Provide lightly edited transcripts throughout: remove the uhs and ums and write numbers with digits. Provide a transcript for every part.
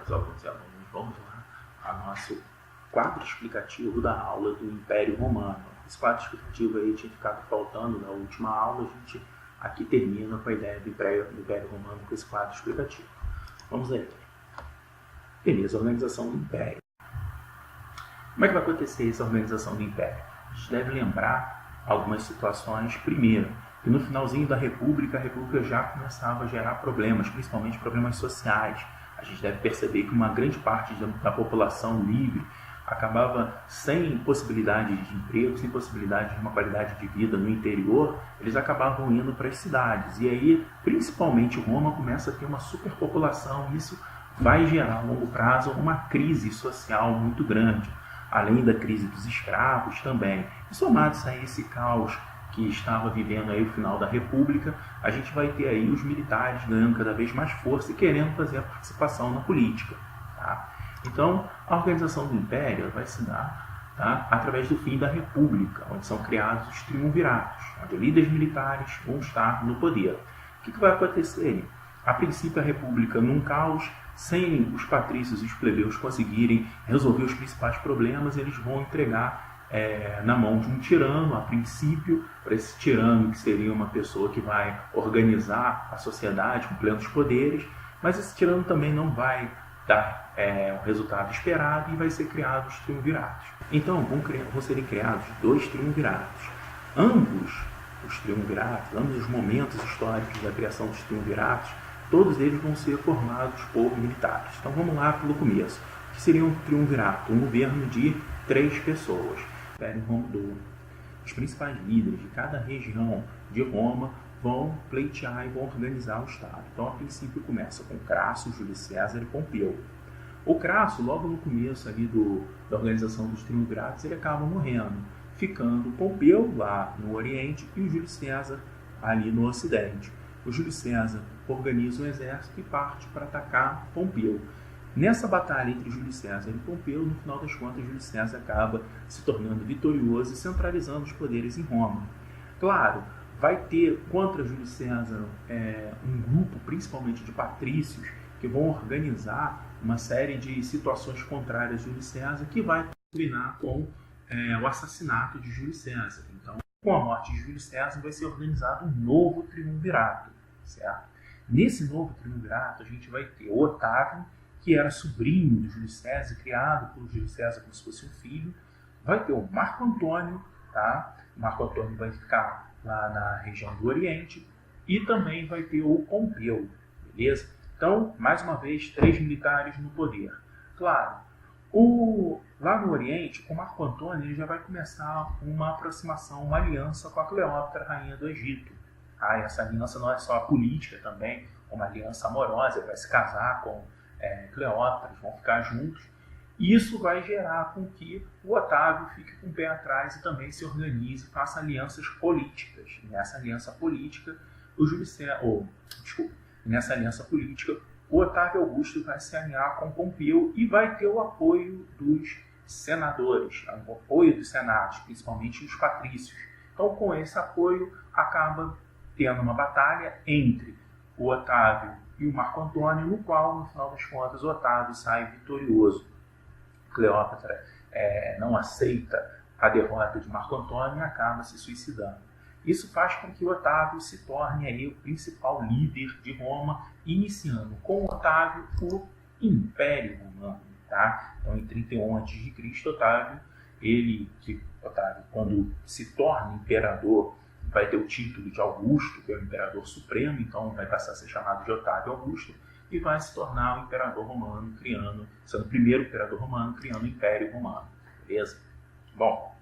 meus alunos e alunos, vamos lá ao nosso quadro explicativo da aula do Império Romano. Esse quadro explicativo aí tinha ficado faltando na última aula, a gente aqui termina com a ideia do Império Romano com esse quadro explicativo. Vamos aí. Beleza, organização do Império. Como é que vai acontecer essa organização do Império? A gente deve lembrar algumas situações. Primeiro, que no finalzinho da República, a República já começava a gerar problemas, principalmente problemas sociais. A gente deve perceber que uma grande parte da população livre acabava sem possibilidade de emprego, sem possibilidade de uma qualidade de vida no interior, eles acabavam indo para as cidades. E aí, principalmente, Roma começa a ter uma superpopulação. Isso vai gerar, a longo prazo, uma crise social muito grande, além da crise dos escravos também. E somados a esse caos que estava vivendo aí o final da República, a gente vai ter aí os militares ganhando cada vez mais força e querendo fazer a participação na política. Tá? Então, a organização do Império vai se dar, tá, através do fim da República, onde são criados os triunviratos, onde líderes militares vão estar no poder. O que vai acontecer? A princípio, a República num caos, sem os patrícios e os plebeus conseguirem resolver os principais problemas, eles vão entregar na mão de um tirano, a princípio, para esse tirano que seria uma pessoa que vai organizar a sociedade com plenos poderes, mas esse tirano também não vai dar o resultado esperado e vai ser criado os triunviratos. Então, vão ser criados dois triunviratos. Ambos os triunviratos, ambos os momentos históricos da criação dos triunviratos, todos eles vão ser formados por militares. Então, vamos lá pelo começo. O que seria um triunvirato? Um governo de 3 pessoas. Os principais líderes de cada região de Roma vão pleitear e vão organizar o Estado. Então, a princípio, começa com Crasso, Júlio César e Pompeu. O Crasso, logo no começo ali da organização dos triunviratos, ele acaba morrendo, ficando Pompeu lá no Oriente e o Júlio César ali no Ocidente. O Júlio César organiza um exército e parte para atacar Pompeu. Nessa batalha entre Júlio César e Pompeu, no final das contas, Júlio César acaba se tornando vitorioso e centralizando os poderes em Roma. Claro, vai ter contra Júlio César um grupo, principalmente de patrícios, que vão organizar uma série de situações contrárias a Júlio César, que vai culminar com o assassinato de Júlio César. Então, com a morte de Júlio César, vai ser organizado um novo triunvirato. Certo? Nesse novo triunvirato, a gente vai ter o Otávio, que era sobrinho de Júlio César, criado por Júlio César como se fosse um filho. Vai ter o Marco Antônio, tá? O Marco Antônio vai ficar lá na região do Oriente. E também vai ter o Pompeu, beleza? Então, mais uma vez, 3 militares no poder. Claro, lá no Oriente, o Marco Antônio ele já vai começar uma aproximação, uma aliança com a Cleópatra, rainha do Egito. Essa aliança não é só a política também, uma aliança amorosa, ele vai se casar com Cleópatra, vão ficar juntos. E isso vai gerar com que o Otávio fique com o pé atrás e também se organize, faça alianças políticas. E nessa aliança política, nessa aliança política, o Otávio Augusto vai se alinhar com Pompeu e vai ter o apoio dos senadores, o apoio dos senados, principalmente dos patrícios. Então, com esse apoio, acaba tendo uma batalha entre o Otávio e o Marco Antônio, no qual, no final das contas, o Otávio sai vitorioso. Cleópatra não aceita a derrota de Marco Antônio e acaba se suicidando. Isso faz com que o Otávio se torne aí o principal líder de Roma, iniciando com o Otávio o Império Romano. Tá? Então, em 31 a.C., Otávio, quando se torna imperador, vai ter o título de Augusto, que é o imperador supremo, então vai passar a ser chamado de Otávio Augusto, e vai se tornar o imperador romano, sendo o primeiro imperador romano, criando o Império Romano. Beleza? Bom,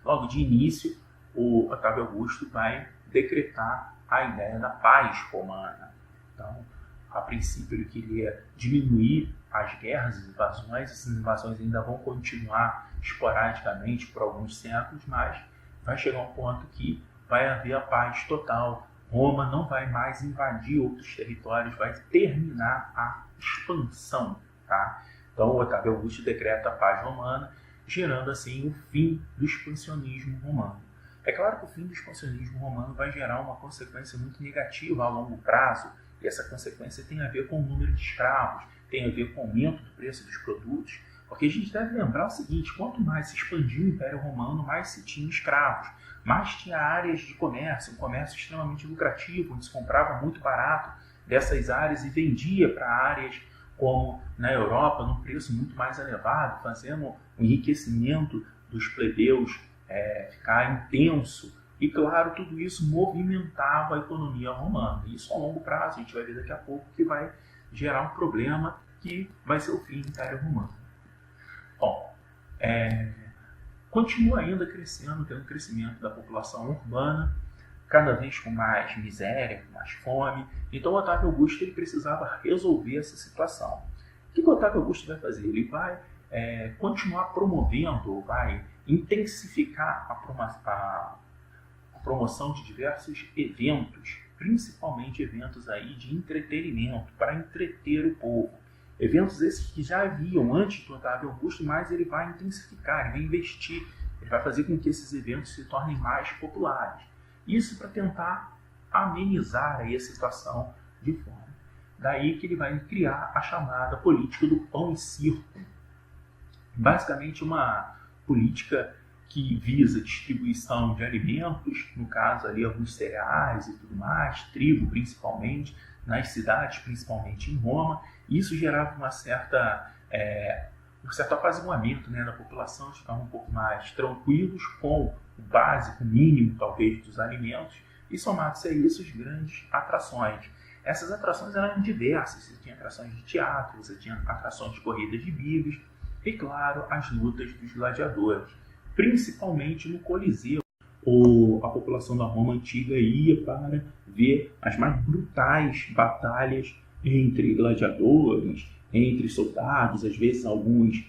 logo de início, o Otávio Augusto vai decretar a ideia da paz romana. Então, a princípio, ele queria diminuir as guerras e invasões. Essas invasões ainda vão continuar esporadicamente por alguns séculos, mas vai chegar um ponto que vai haver a paz total. Roma não vai mais invadir outros territórios, vai terminar a expansão. Tá? Então, o Otávio Augusto decreta a paz romana, gerando assim o fim do expansionismo romano. É claro que o fim do expansionismo romano vai gerar uma consequência muito negativa a longo prazo, e essa consequência tem a ver com o número de escravos. tem a ver com o aumento do preço dos produtos, porque a gente deve lembrar o seguinte: quanto mais se expandia o Império Romano, mais se tinha escravos, mais tinha áreas de comércio, um comércio extremamente lucrativo, onde se comprava muito barato dessas áreas e vendia para áreas como na Europa, num preço muito mais elevado, fazendo o enriquecimento dos plebeus ficar intenso. E, claro, tudo isso movimentava a economia romana. Isso, a longo prazo, a gente vai ver daqui a pouco, que vai gerar um problema que vai ser o fim do Império Romano. Bom, continua ainda crescendo, tendo crescimento da população urbana, cada vez com mais miséria, com mais fome. Então, Otávio Augusto ele precisava resolver essa situação. O que o Otávio Augusto vai fazer? Ele vai continuar promovendo, vai intensificar a promoção de diversos eventos, principalmente eventos aí de entretenimento, para entreter o povo. Eventos esses que já haviam antes do Otávio Augusto, mas ele vai intensificar, ele vai investir, ele vai fazer com que esses eventos se tornem mais populares. Isso para tentar amenizar aí a situação de fome. Daí que ele vai criar a chamada política do pão e circo. Basicamente uma política que visa distribuição de alimentos, no caso ali alguns cereais e tudo mais, trigo principalmente, nas cidades, principalmente em Roma. Isso gerava um certo apaziguamento, né, da população, de ficar um pouco mais tranquilos com o básico, mínimo talvez, dos alimentos, e somado-se a isso as grandes atrações. Essas atrações eram diversas, você tinha atrações de teatro, você tinha atrações de corridas de bigos, e claro, as lutas dos gladiadores. Principalmente no Coliseu, a população da Roma antiga ia para ver as mais brutais batalhas entre gladiadores, entre soldados, às vezes alguns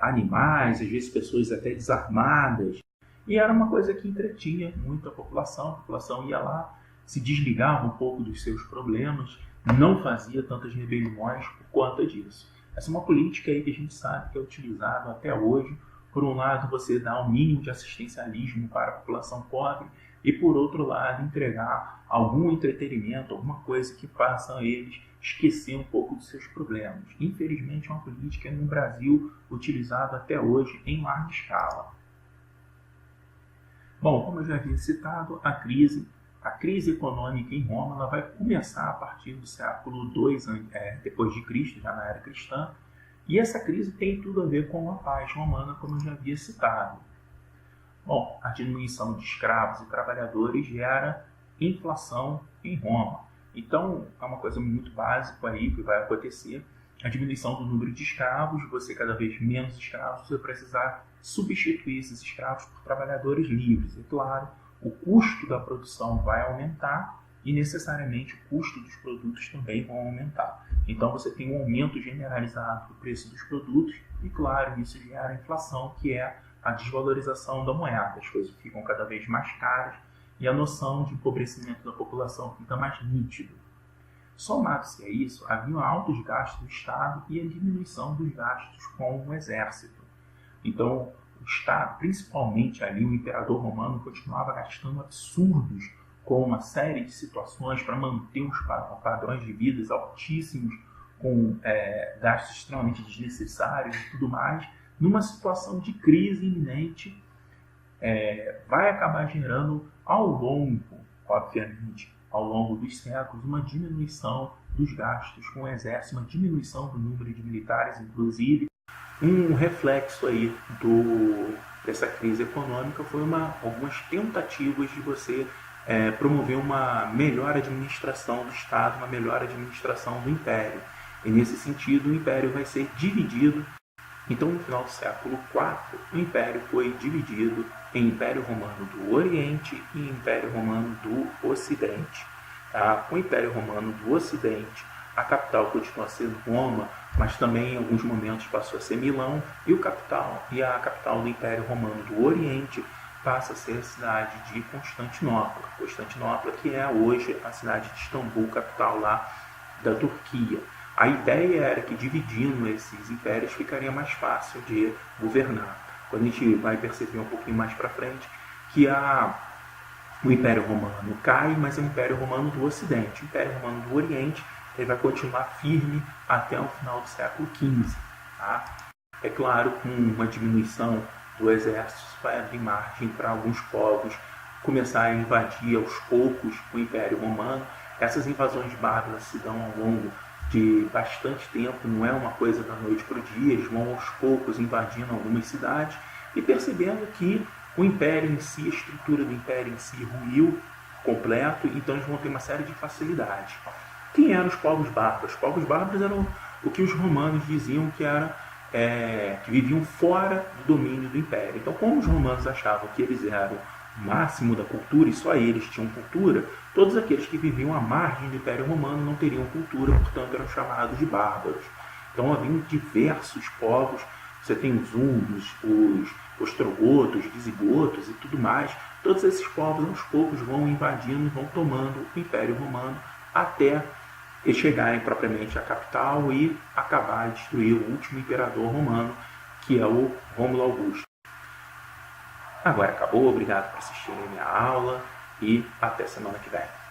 animais, às vezes pessoas até desarmadas. E era uma coisa que entretinha muito a população ia lá, se desligava um pouco dos seus problemas, não fazia tantas rebeliões por conta disso. Essa é uma política aí que a gente sabe que é utilizada até hoje. Por um lado, você dá um mínimo de assistencialismo para a população pobre e, por outro lado, entregar algum entretenimento, alguma coisa que faça eles esquecer um pouco dos seus problemas. Infelizmente, é uma política no Brasil utilizada até hoje em larga escala. Bom, como eu já havia citado, a crise econômica em Roma ela vai começar a partir do século II depois de Cristo, já na era cristã, e essa crise tem tudo a ver com a paz romana, como eu já havia citado. Bom, a diminuição de escravos e trabalhadores gera inflação em Roma. Então, é uma coisa muito básica aí que vai acontecer. A diminuição do número de escravos, você cada vez menos escravos, você vai precisar substituir esses escravos por trabalhadores livres. E claro, o custo da produção vai aumentar e necessariamente o custo dos produtos também vão aumentar. Então você tem um aumento generalizado do preço dos produtos e, claro, isso gera inflação, que é a desvalorização da moeda. As coisas ficam cada vez mais caras e a noção de empobrecimento da população fica mais nítido. Somado-se a isso, havia altos gastos do Estado e a diminuição dos gastos com o exército. Então, o Estado, principalmente ali o imperador romano, continuava gastando absurdos com uma série de situações para manter os padrões de vida altíssimos, com gastos extremamente desnecessários e tudo mais, numa situação de crise iminente, vai acabar gerando ao longo dos séculos, uma diminuição dos gastos com o exército, uma diminuição do número de militares, inclusive. Um reflexo aí dessa crise econômica foi algumas tentativas de você promover uma melhor administração do Estado, uma melhor administração do Império. E nesse sentido, o Império vai ser dividido. Então, no final do século IV, o Império foi dividido em Império Romano do Oriente e Império Romano do Ocidente. O Império Romano do Ocidente, a capital continua sendo Roma, mas também em alguns momentos passou a ser Milão, e a capital do Império Romano do Oriente passa a ser a cidade de Constantinopla. Constantinopla, que é hoje a cidade de Istambul, capital lá da Turquia. A ideia era que dividindo esses impérios ficaria mais fácil de governar. Quando a gente vai perceber um pouquinho mais para frente que o Império Romano cai, mas é o Império Romano do Ocidente. O Império Romano do Oriente ele vai continuar firme até o final do século XV. Tá? É claro, com uma diminuição do exército, vai abrir margem para alguns povos começarem a invadir aos poucos o Império Romano. Essas invasões bárbaras se dão ao longo de bastante tempo, não é uma coisa da noite para o dia, eles vão aos poucos invadindo algumas cidades e percebendo que o Império em si, a estrutura do Império em si ruiu completo, então eles vão ter uma série de facilidades. Quem eram os povos bárbaros? Os povos bárbaros eram o que os romanos diziam que era que viviam fora do domínio do Império. Então, como os romanos achavam que eles eram o máximo da cultura e só eles tinham cultura, todos aqueles que viviam à margem do Império Romano não teriam cultura, portanto eram chamados de bárbaros. Então haviam diversos povos, você tem os húngaros, os ostrogotos, visigotos e tudo mais. Todos esses povos aos poucos vão invadindo, vão tomando o Império Romano até chegarem propriamente à capital e acabar de destruir o último imperador romano, que é o Rômulo Augusto. Agora acabou, obrigado por assistirem a minha aula e até semana que vem.